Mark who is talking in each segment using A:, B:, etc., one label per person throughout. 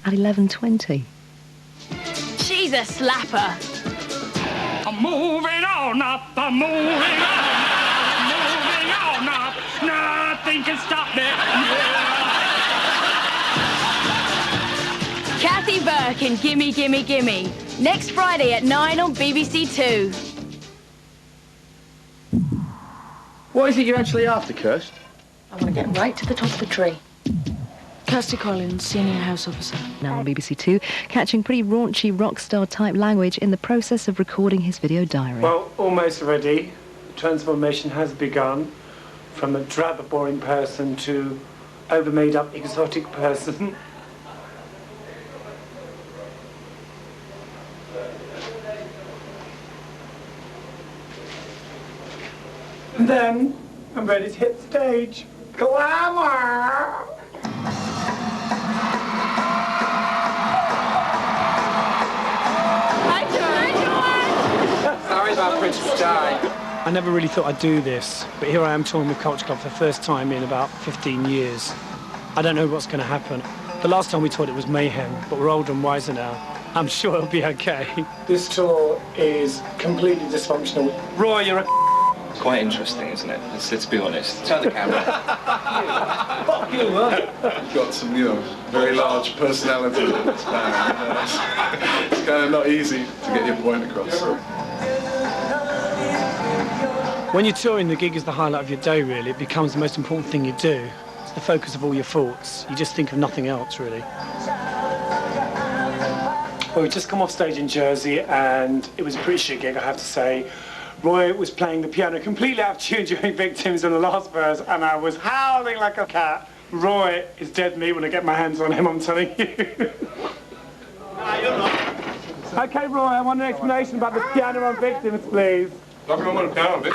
A: at 11:20.
B: She's a slapper.
C: I'm moving on up, I'm moving on up, moving on up. Nothing can stop me.
B: Kathy Burke in Gimme Gimme Gimme. Next Friday at 9 on BBC Two.
D: What is it you're actually after, Kirst?
E: I want to get right to the top of the tree. Kirsty Collins, Senior House Officer.
A: Now on BBC Two, catching pretty raunchy rock star type language in the process of recording his video diary.
F: Well, almost ready. The transformation has begun from a drab, boring person to over-made up exotic person. And then I'm ready to hit the stage. Glamour!
G: Sorry about Princess Di.
F: I never really thought I'd do this, but here I am touring with Culture Club for the first time in about 15 years. I don't know what's going to happen. The last time we toured it was mayhem, but we're older and wiser now. I'm sure it'll be okay. This tour is completely dysfunctional. Roy, you're a
G: It's quite interesting, isn't it? Let's be honest. Turn the camera.
F: fuck you, man.
H: You've got some, very large personality in this band. It's kind of not easy to get your point across.
F: When you're touring, the gig is the highlight of your day, really. It becomes the most important thing you do. It's the focus of all your thoughts. You just think of nothing else, really. Well, we've just come off stage in Jersey, and it was a pretty shit gig, I have to say. Roy was playing the piano completely out of tune during Victims in the last verse, and I was howling like a cat. Roy is dead meat when I get my hands on him, I'm telling you. Okay, Roy, I want an explanation about the piano on Victims, please.
H: Nothing wrong with the piano, bitch.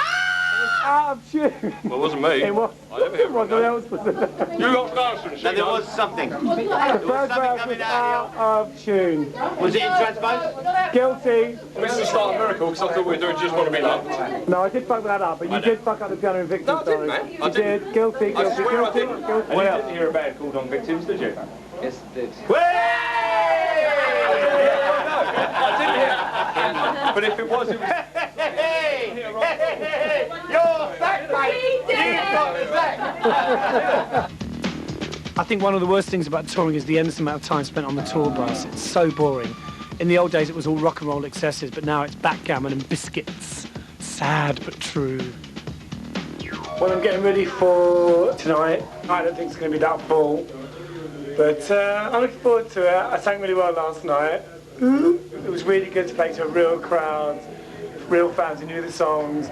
F: Out of tune.
H: Well, it wasn't me.
F: It was. It wasn't else.
H: You got dancing.
I: No, there was something.
F: The first verse was out of tune.
I: Was it in transpose?
F: Guilty.
H: This is the start of a miracle, because I thought we were doing Just Want to Be Loved.
F: No, I did fuck that up, but you did fuck up the piano in Victims.
H: No, I didn't, man. I
F: You did. Guilty,
H: I
F: guilty,
H: swear I
F: guilty,
H: didn't.
F: guilty.
G: And you didn't hear a band called On Victims, did you?
I: Yes, it did.
G: I didn't hear. But if it was, it was...
I: You're sack, mate! You've got the sack!
F: I think one of the worst things about touring is the endless amount of time spent on the tour bus. It's so boring. In the old days, it was all rock and roll excesses, but now it's backgammon and biscuits. Sad but true. Well, I'm getting ready for tonight. I don't think it's going to be that full, but I'm looking forward to it. I sang really well last night. It was really good to play to a real crowd, real fans who knew the songs.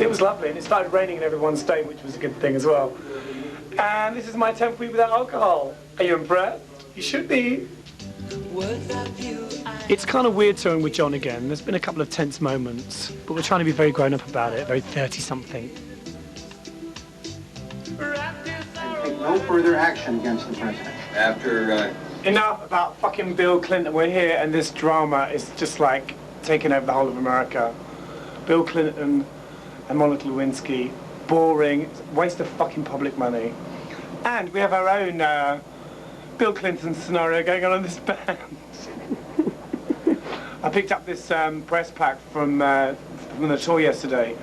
F: It was lovely, and it started raining in everyone's state, which was a good thing as well. And this is my 10th week without alcohol. Are you impressed? You should be. It's kind of weird touring with John again. There's been a couple of tense moments, but we're trying to be very grown up about it, very 30-something.
J: Take no further action against the president.
G: After,
F: Enough about fucking Bill Clinton. We're here, and this drama is just like taking over the whole of America. Bill Clinton and Monica Lewinsky, boring, waste of fucking public money. And we have our own Bill Clinton scenario going on in this band. I picked up this press pack from the tour yesterday,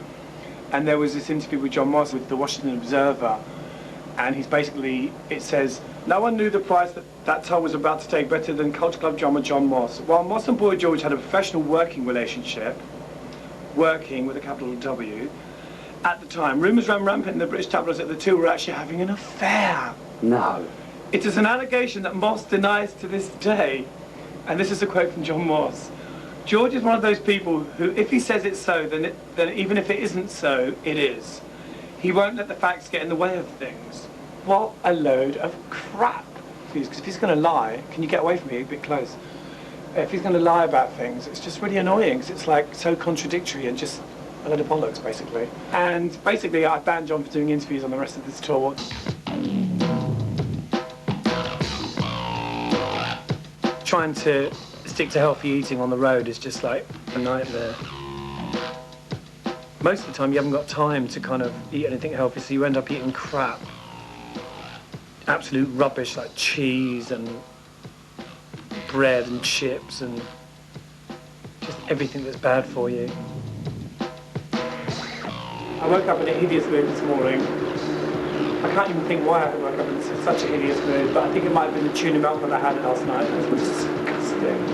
F: and there was this interview with John Moss with the Washington Observer, and it says, no one knew the price that tour was about to take better than Culture Club drummer John Moss. While Moss and Boy George had a professional working relationship, working with a capital W, at the time, rumours ran rampant in the British tabloids that the two were actually having an affair.
J: No.
F: It is an allegation that Moss denies to this day, and this is a quote from John Moss. George is one of those people who, if he says it's so, then even if it isn't so, it is. He won't let the facts get in the way of things. What a load of crap. Because if he's going to lie, can you get away from me a bit close? If he's going to lie about things, it's just really annoying, because it's like so contradictory and just a load of bollocks, basically. And basically, I banned John for doing interviews on the rest of this tour. Trying to stick to healthy eating on the road is just like a nightmare. most of the time you haven't got time to kind of eat anything healthy, so you end up eating crap. Absolute rubbish like cheese and bread and chips and just everything that's bad for you. I woke up in a hideous mood this morning. I can't even think why I woke up in such a hideous mood, but I think it might have been the tuna melt that I had last night. It was disgusting.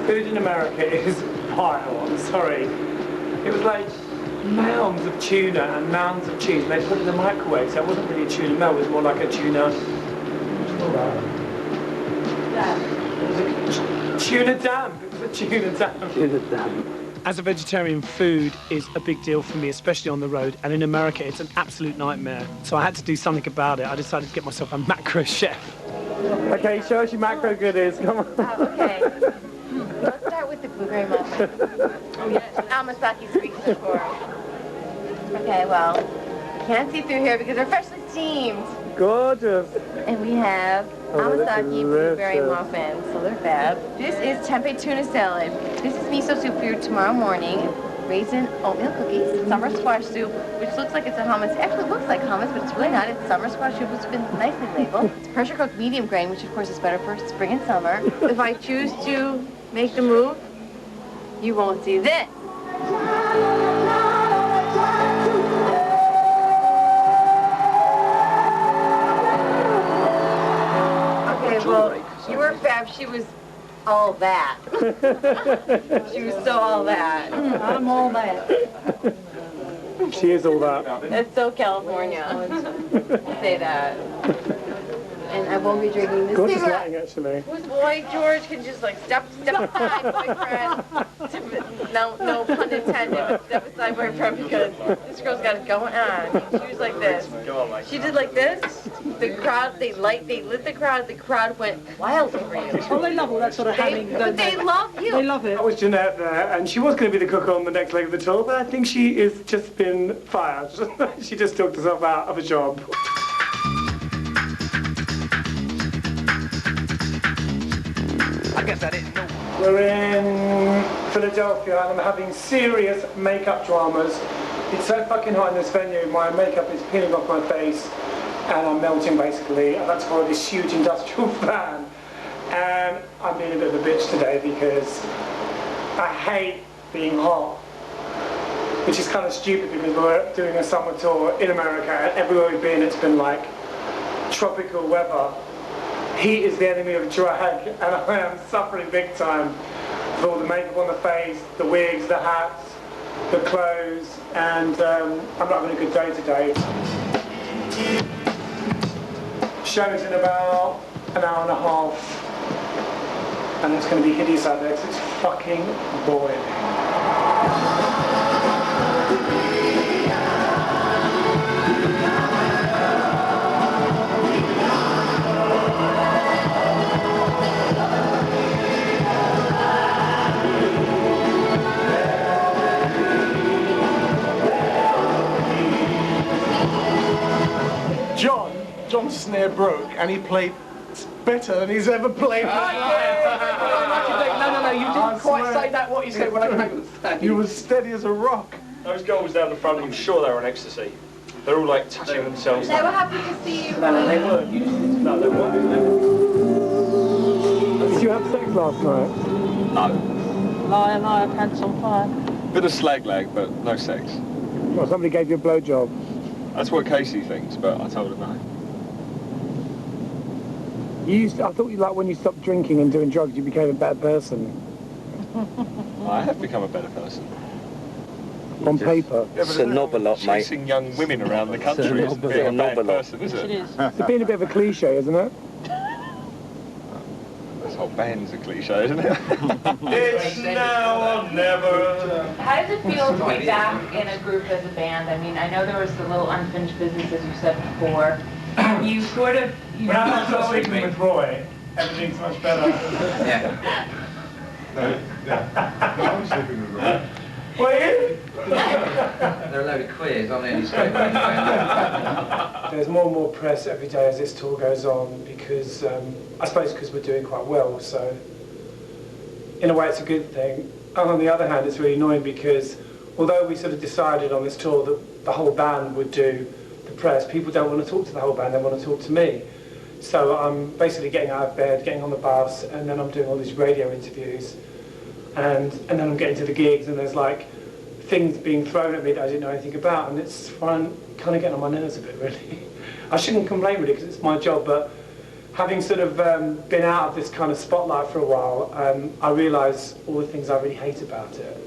F: Food in America is vile, I'm sorry. It was like mounds of tuna and mounds of cheese, and they put it in the microwave, so it wasn't really a tuna melt, it was more like a tuna... Tuna dam. It was a tuna dam.
D: Tuna dam.
F: As a vegetarian, food is a big deal for me, especially on the road, and in America it's an absolute nightmare. So I had to do something about it. I decided to get myself a macro chef. Okay, show us your macro goodies, come on.
K: Okay. Let's start with the blueberry muffin. Oh yes, Amasaki's weakness for him. Okay, well, you can't see through here because they're freshly steamed.
F: Gorgeous.
K: And we have Amasaki blueberry muffins, so they're fab. This is tempeh tuna salad. This is miso soup for you tomorrow morning. Raisin oatmeal cookies, summer squash soup, which looks like it's a hummus. It actually looks like hummus, but it's really not. It's summer squash soup, which has been nicely labeled. It's pressure cooked medium grain, which of course is better for spring and summer. If I choose to make the move, you won't see this. Well, you were fab. She was all that. She was so all that. I'm all that.
F: She is all that.
K: That's so California. Say that. And I won't be drinking this.
F: Gorgeous lighting, actually.
K: Whose boy George can just like step aside, boyfriend. No pun intended, but step aside, boyfriend, because this girl's got it going on. She was like this. She did like this. The crowd, they lit the crowd. The crowd went wild over you.
E: Oh, they love all that sort of having.
K: But they love you.
E: They love it.
F: That was Jeanette there, and she was going to be the cook on the next leg of the tour, but I think she has just been fired. She just took herself out of a job.
G: I guess I didn't know.
F: We're in Philadelphia and I'm having serious makeup dramas. It's so fucking hot in this venue, my makeup is peeling off my face and I'm melting basically. I've had to borrow this huge industrial fan and I'm being a bit of a bitch today because I hate being hot. Which is kind of stupid because we're doing a summer tour in America and everywhere we've been it's been like tropical weather. Heat is the enemy of drag, and I am suffering big time with all the makeup on the face, the wigs, the hats, the clothes, and I'm not having a good day today. Show's in about an hour and a half, and it's going to be hideous out there because it's fucking boiling.
H: John's snare broke and he played better than he's ever played.
D: No, you didn't quite say that what you said when I came on stage.
H: You were steady as a rock.
G: Those girls down the front, I'm sure they were on ecstasy. They're all like touching themselves.
K: They were happy to see you.
F: No, they weren't. No, they weren't. Did you have sex last night?
G: No.
E: Liar, liar, pants on fire.
G: Bit of slag lag, but no sex.
F: Well, somebody gave you a blowjob.
G: That's what Casey thinks, but I told her no.
F: I thought you, like, when you stopped drinking and doing drugs, you became a better person.
G: I have become a better person.
F: On paper.
L: It's a knob a lot, mate.
G: Chasing young women around the country isn't being a bad person, is it?
E: is.
F: It's been a bit of a cliche, isn't it?
G: This whole band's a cliche, isn't it? It's now or never.
M: How does it feel to be back in a group as a band? I mean, I know there was the little unfinished business, as you said before. You sort of,
F: When I was sleeping with Roy, everything's much better.
L: Yeah.
H: I'm sleeping with Roy.
F: Were you?
L: They're a load of queers, I'm nearly straight back.
F: There's more and more press every day as this tour goes on because, I suppose because we're doing quite well, so in a way it's a good thing. And on the other hand, it's really annoying because although we sort of decided on this tour that the whole band would do the press, people don't want to talk to the whole band, they want to talk to me. So I'm basically getting out of bed, getting on the bus, and then I'm doing all these radio interviews, and then I'm getting to the gigs, and there's like things being thrown at me that I didn't know anything about, and it's fun, kind of getting on my nerves a bit, really. I shouldn't complain really, because it's my job, but having sort of been out of this kind of spotlight for a while, I realise all the things I really hate about it.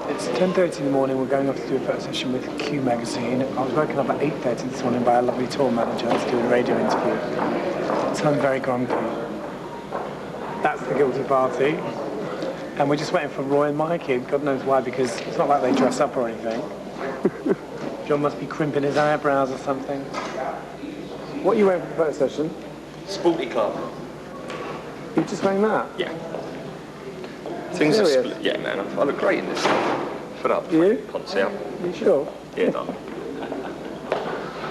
F: It's 10:30 in the morning, we're going off to do a photo session with Q magazine. I was woken up at 8:30 this morning by a lovely tour manager to do a radio interview. So I'm very grumpy. That's the guilty party. And we're just waiting for Roy and Mikey, God knows why, because it's not like they dress up or anything. John must be crimping his eyebrows or something. What are you wearing for the photo session?
G: Sporty club.
F: You just wearing that?
G: Yeah. Things are split. Yeah, man, I look great in this stuff. Put up.
F: You?
G: Ponce out.
F: You sure?
G: Yeah, done.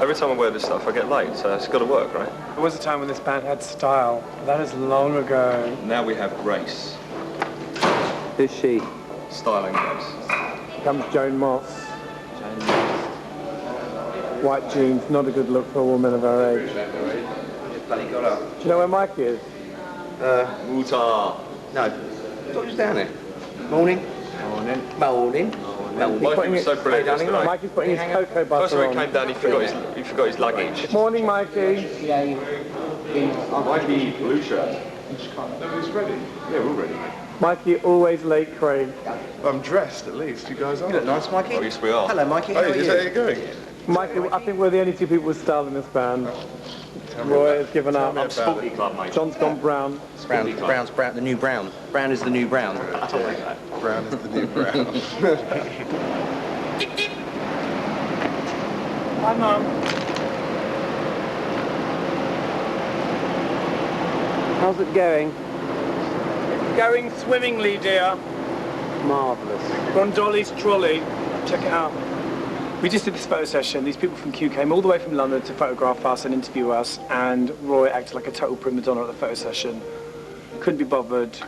G: Every time I wear this stuff, I get late, so it's got to work, right?
F: There was a time when this band had style. That is long ago.
G: Now we have grace.
F: Who's she?
G: Styling grace.
F: Comes Joan Moss. White jeans, not a good look for a woman of her age.
L: Bloody got up.
F: Do you know where Mike is?
G: Wuta.
L: No. Thought he was down there. Morning.
F: Morning.
L: Morning.
G: Mikey was so brilliant yesterday.
F: Mikey's putting his cocoa butter
G: First when he
F: on.
G: came down, he forgot his luggage.
F: Morning, Mikey.
G: Mikey, blue shirt.
H: Everybody's ready?
G: Yeah, we're all ready.
F: Mikey, always late, Craig.
H: I'm dressed at least, you guys are.
L: You look nice, Mikey.
G: Oh, yes, we are.
L: Hello, Mikey. How are
H: Hey, is
L: you?
H: that how you're going?
F: Mikey, I think we're the only two people with style in this band. Roy has given up.
G: I'm Sporty Club, mate.
F: John's gone brown.
L: Brown's brown, the new brown. Brown is the new brown.
H: Brown is the new brown.
F: Hi, Mum. How's it going? It's going swimmingly, dear. Marvellous. We're on Dolly's trolley. Check it out. We just did this photo session. These people from Q came all the way from London to photograph us and interview us, and Roy acted like a total prima donna at the photo session. Couldn't be bothered,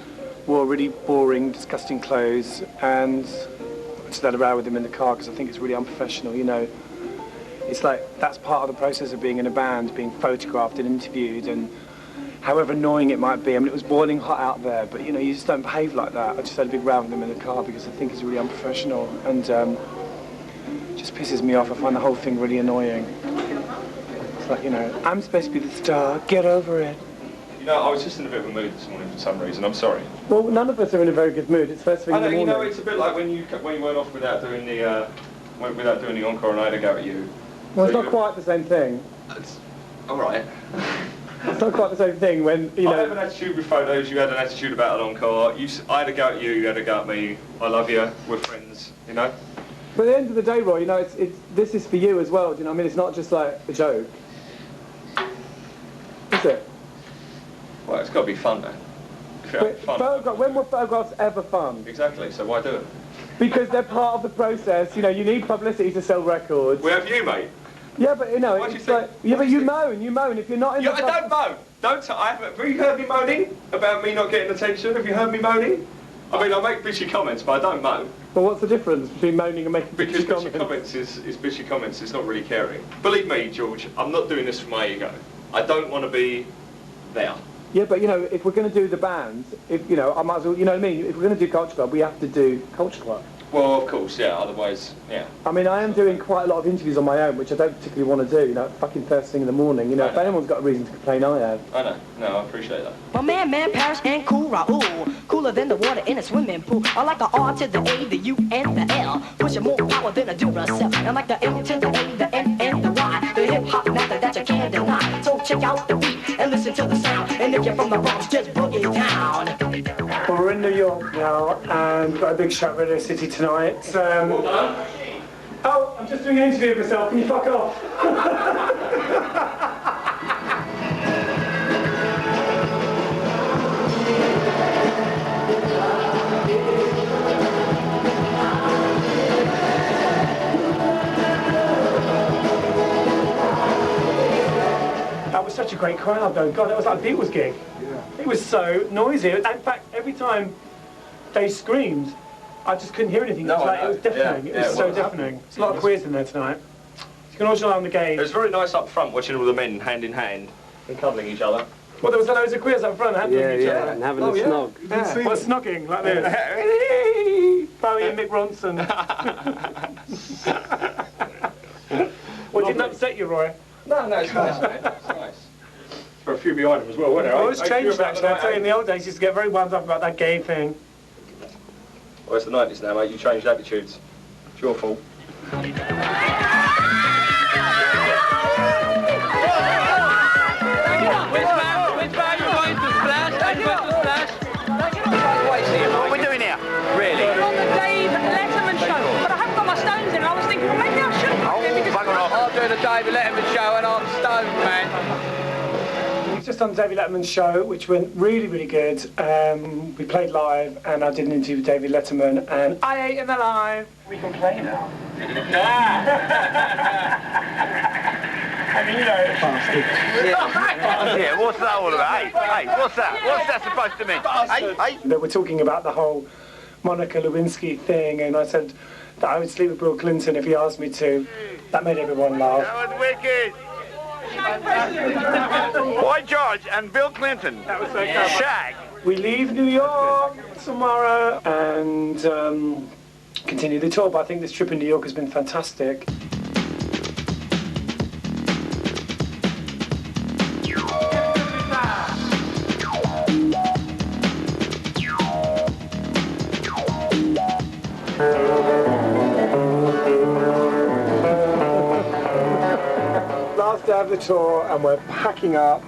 F: wore really boring, disgusting clothes, and I just had a row with him in the car because I think it's really unprofessional, you know. It's like, that's part of the process of being in a band, being photographed and interviewed, and however annoying it might be. I mean, it was boiling hot out there, but you know, you just don't behave like that. I just had a big row with him in the car because I think it's really unprofessional, and just pisses me off. I find the whole thing really annoying. It's like, you know, I'm supposed to be the star, get over it.
G: You know, I was just in a bit of a mood this morning for some reason, I'm sorry.
F: Well, none of us are in a very good mood. It's first thing in the morning.
G: You know, it's a bit like when you went off without doing the encore and I had a go at you.
F: Well, it's not quite the same thing.
G: It's all right.
F: It's not quite the same thing when, you know...
G: I have an attitude with photos, you had an attitude about an encore. I had a go at you, you had a go at me. I love you, we're friends, you know?
F: But at the end of the day, Roy, you know, this is for you as well, do you know what I mean? It's not just like a joke. Is it?
G: Well, it's got to be fun, man.
F: When were photographs ever fun?
G: Exactly, so why do it?
F: Because they're part of the process, you know, you need publicity to sell records.
G: We have you, mate.
F: Yeah, but you know, it's like, yeah, but you moan, if you're not in
G: I don't moan. Have you heard me moaning about me not getting attention? Have you heard me moaning? I mean, I make bitchy comments, but I don't moan.
F: Well, what's the difference between moaning and making
G: bitchy comments?
F: Bitchy comments
G: is bitchy comments, it's not really caring. Believe me, George, I'm not doing this for my ego. I don't want to be there.
F: Yeah, but you know, if we're going to do the band, you know, I might as well, you know what I mean? If we're going to do Culture Club, we have to do Culture Club.
G: Well, of course, yeah, otherwise, yeah.
F: I mean, I am doing quite a lot of interviews on my own, which I don't particularly want to do, you know, fucking first thing in the morning. You know, if anyone's got a reason to complain, I have.
G: I know. No, I appreciate that.
N: My man, Paris and cool Raoul. Cooler than the water in a swimming pool. I like the R to the A, the U, and the L. Pushing more power than a Duracell. I like the M to the A, the N, and the Y. The hip-hop method that you can't deny. So check out the beat and listen to the sound. And if you're from the Bronx, just boogie down.
F: Well, we're in New York now, and we've got a big show at Radio City tonight. Oh, I'm just doing an interview of myself. Can you fuck off? That was such a great crowd, though. God, that was like a Beatles gig. Yeah. It was so noisy. In fact, every time they screamed, I just couldn't hear anything.
G: No,
F: It was, like,
G: I know.
F: it was deafening.
G: Yeah,
F: It was
G: yeah,
F: so
G: well,
F: deafening. There's a lot of queers in there tonight. You can also on the game.
G: It was very nice up front watching all the men hand in hand and cuddling each other.
F: Well, there was loads of queers up front handling each other.
O: and having a snog.
F: Yeah. Well, snogging like this. Bowie and Mick Ronson. Well, didn't upset you, Roy?
G: No, it's nice, man. It's nice. For a few behind him as well, wasn't it?
F: Oh, it's changed actually. I tell you, in the old days, you used to get very wound up about that gay thing.
G: Well, it's the 90s now, mate. You changed attitudes. It's your fault.
P: What are we doing here? Really?
I: We're on the Dave Letterman show, but I haven't got my stones in. I was thinking, well, maybe I should have.
P: Bugger off. I'm doing the Dave Letterman show and I'm stoned, man.
F: We was just on David Letterman's show, which went really, really good. We played live, and I did an interview with David Letterman, and I ate him alive. We can play now. I mean, you know.
P: Yeah, what's that all about? Hey, what's that? What's that supposed to mean? Hey.
F: They were talking about the whole Monica Lewinsky thing, and I said that I would sleep with Bill Clinton if he asked me to. That made everyone laugh.
P: That was wicked. Boy George and Bill Clinton.
F: That was so clever.
P: Shag.
F: We leave New York tomorrow and continue the tour, but I think this trip in New York has been fantastic. Last day of the tour, and we're packing up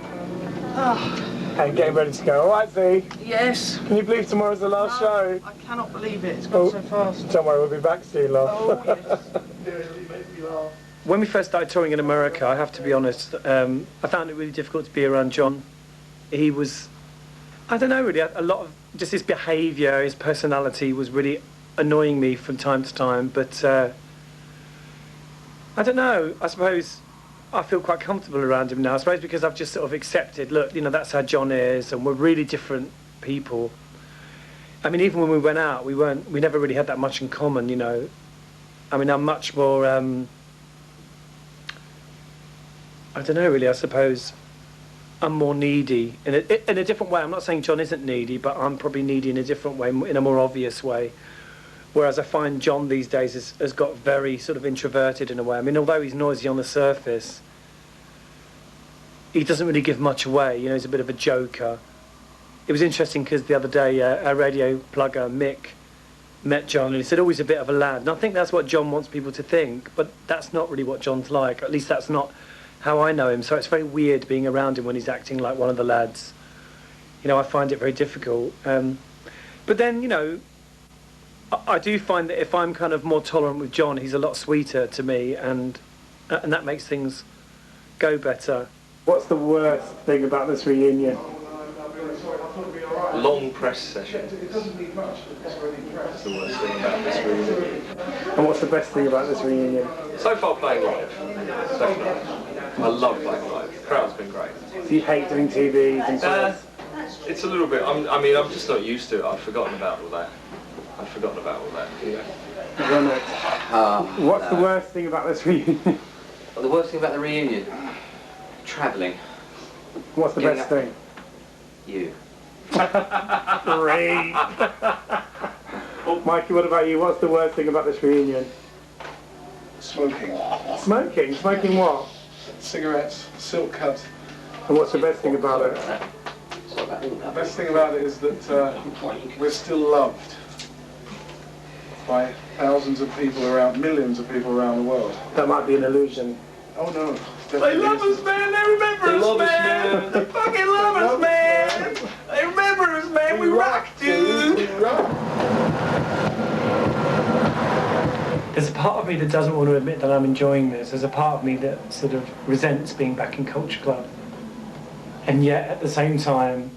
F: and getting ready to go. All right, V?
E: Yes.
F: Can you believe tomorrow's the last show?
E: I cannot believe it. It's gone so fast.
F: Don't worry, we'll be back soon, love.
E: Oh, yes.
F: When we first started touring in America, I have to be honest, I found it really difficult to be around John. He was, I don't know really, a lot of just his behaviour, his personality was really annoying me from time to time, but I don't know, I suppose I feel quite comfortable around him now. I suppose because I've just sort of accepted, look, you know, that's how John is, and we're really different people. I mean, even when we went out, we never really had that much in common, you know. I mean, I'm much more, I don't know really, I suppose I'm more needy in a different way. I'm not saying John isn't needy, but I'm probably needy in a different way, in a more obvious way. Whereas I find John these days has got very sort of introverted in a way. I mean, although he's noisy on the surface, he doesn't really give much away. You know, he's a bit of a joker. It was interesting because the other day our radio plugger, Mick, met John and he said, oh, he's a bit of a lad. And I think that's what John wants people to think, but that's not really what John's like. At least that's not how I know him. So it's very weird being around him when he's acting like one of the lads. You know, I find it very difficult. But then, you know, I do find that if I'm kind of more tolerant with John, he's a lot sweeter to me, and that makes things go better. What's the worst thing about this reunion?
G: Long press session. That's the worst thing about this reunion.
F: And what's the best thing about this reunion?
G: So far playing live, definitely. I love playing live. The crowd's been great.
F: Do you hate doing TVs and stuff?
G: It's a little bit, I'm just not used to it. I've forgotten about all that. You know.
F: What's the worst thing about this reunion?
L: Well, the worst thing about the reunion? Travelling.
F: What's the best thing?
L: You.
F: Great. Mikey, what about you? What's the worst thing about this reunion?
H: Smoking.
F: Smoking? Smoking what?
H: Cigarettes, silk cut.
F: And what's the best thing about it?
H: The best thing about it is that we're still loved by thousands of people around, millions of people around the world.
F: That might be an illusion.
H: Oh no.
F: They love us, man. They remember us, man. They fucking love us, man. They remember us, man. We rock, dude. There's a part of me that doesn't want to admit that I'm enjoying this. There's a part of me that sort of resents being back in Culture Club. And yet, at the same time,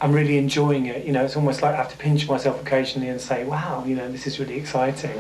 F: I'm really enjoying it. You know, it's almost like I have to pinch myself occasionally and say, wow, you know, this is really exciting.